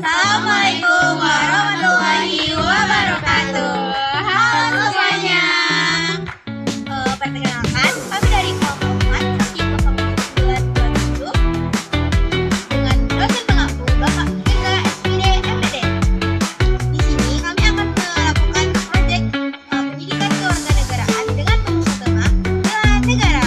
Assalamualaikum warahmatullahi wabarakatuh. Halo semuanya. Perkenalkan, kami dari kelompok 4 Fakiha Kabupaten 2007 dengan dosen pengampu Bapak Hendra SPD MPD. Di sini kami akan melakukan proyek pendidikan kewarganegaraan dengan mengusung tema bela negara.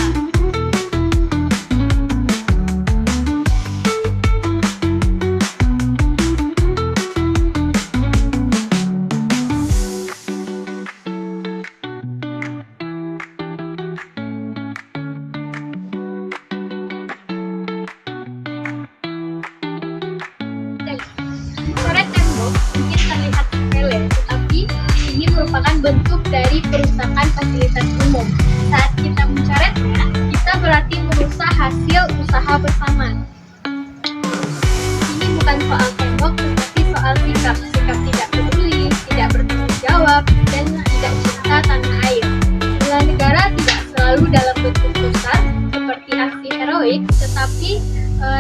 Coret tembok mungkin terlihat sepele, tetapi ini merupakan bentuk dari perusakan fasilitas umum. Saat kita mencoretnya, kita berarti merusak hasil usaha bersama. Ini bukan soal tembok, tetapi soal sikap. Sikap tidak peduli, tidak bertanggung jawab, dan tidak cinta tanah air. Bela negara tidak selalu dalam bentuk besar seperti aksi heroik, tetapi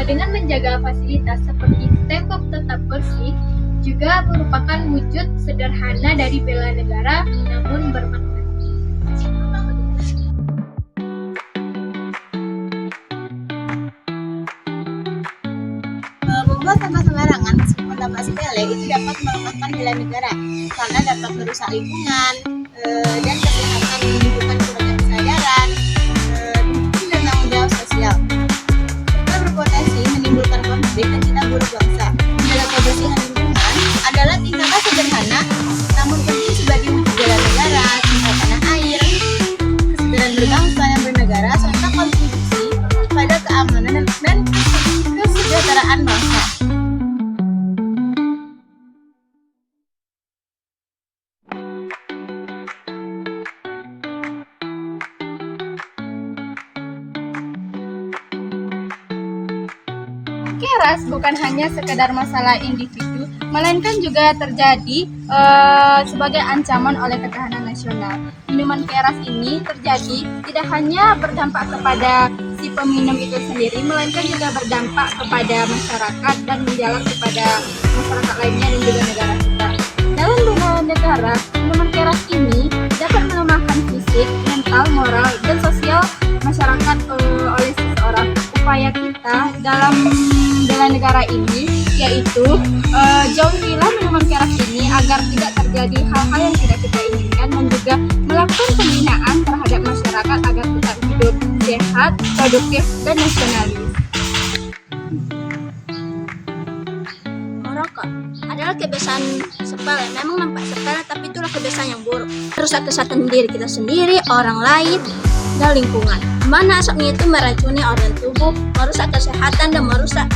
dengan menjaga fasilitas seperti tembok tetap bersih juga merupakan wujud sederhana dari bela negara namun bermakna. Membuang sampah sembarangan meskipun tampak sepele itu dapat melemahkan bela negara karena dapat merusak lingkungan dan kesehatan, menimbulkan kurangnya kesadaran, dan tanggung jawab sosial. Serta berpotensi menimbulkan konflik dan cita buruk bangsa. Menjaga kebersihan lingkungan adalah tindakan sederhana namun penting sebagai wujud bela negara, cinta tanah air, kesadaran berbangsa dan bernegara, serta kontribusi pada keamanan dan kesejahteraan bangsa. Keras bukan hanya sekedar masalah individu, melainkan juga terjadi sebagai ancaman oleh ketahanan nasional. Minuman keras ini terjadi tidak hanya berdampak kepada si peminum itu sendiri, melainkan juga berdampak kepada masyarakat dan menjalar kepada masyarakat lainnya dan juga negara kita. Dalam bela negara, minuman keras ini dapat melemahkan fisik, mental, moral, dan sosial masyarakat oleh seseorang. Upaya kita dalam bela negara ini yaitu jauhilah minuman keras ini agar tidak terjadi hal-hal yang tidak kita inginkan, dan juga melakukan pembinaan terhadap masyarakat agar tetap hidup sehat, produktif, dan nasionalis. Merokok adalah kebiasaan sepele. Memang nampak sepele, tapi itulah kebiasaan yang buruk. Merusak kesehatan diri kita sendiri, orang lain, dan lingkungan. Mana asapnya itu meracuni organ tubuh, merusak kesehatan dan merusak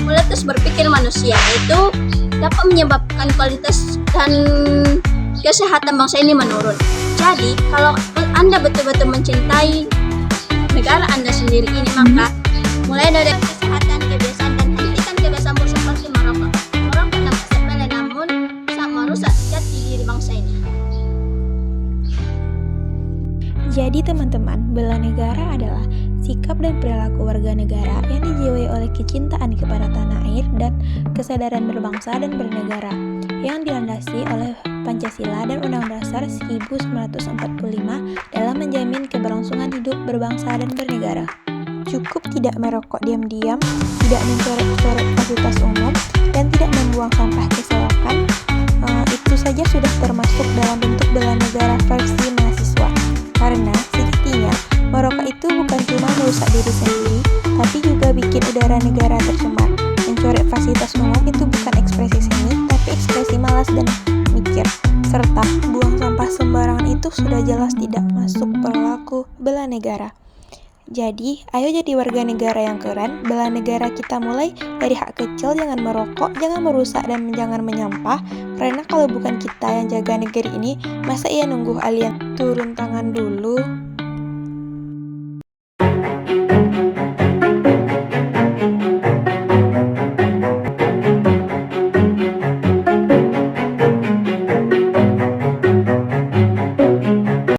kualitas berpikir manusia. Itu dapat menyebabkan kualitas dan kesehatan bangsa ini menurun. Jadi, kalau Anda betul-betul mencintai negara Anda sendiri ini, maka mulai dari kesehatan, kebiasaan, dan hentikan kebiasaan buruk seperti merokok. Merokok nampak sepele namun sangat merusak jati diri bangsa ini. Jadi teman-teman, bela negara adalah sikap dan perilaku warga negara yang dijiwai oleh kecintaan kepada tanah air dan kesadaran berbangsa dan bernegara yang dilandasi oleh Pancasila dan Undang-Undang Dasar 1945 dalam menjamin keberlangsungan hidup berbangsa dan bernegara. Cukup tidak merokok diam-diam, tidak mencoret-coret fasilitas umum, dan tidak membuang sampah ke selokan. Itu saja sudah termasuk dalam bentuk bela negara versi mahasiswa. Karena sejatinya merokok itu bukan cuma merusak diri sendiri, tapi juga bikin udara negara tercemar. Mencoret fasilitas umum itu bukan ekspresi seni, tapi ekspresi malas dan mikir. Serta buang sampah sembarangan itu sudah jelas tidak masuk perilaku bela negara. Jadi, ayo jadi warga negara yang keren. Bela negara kita mulai dari hak kecil, jangan merokok, jangan merusak, dan jangan menyampah. Karena kalau bukan kita yang jaga negeri ini, masa iya nunggu alien turun tangan dulu?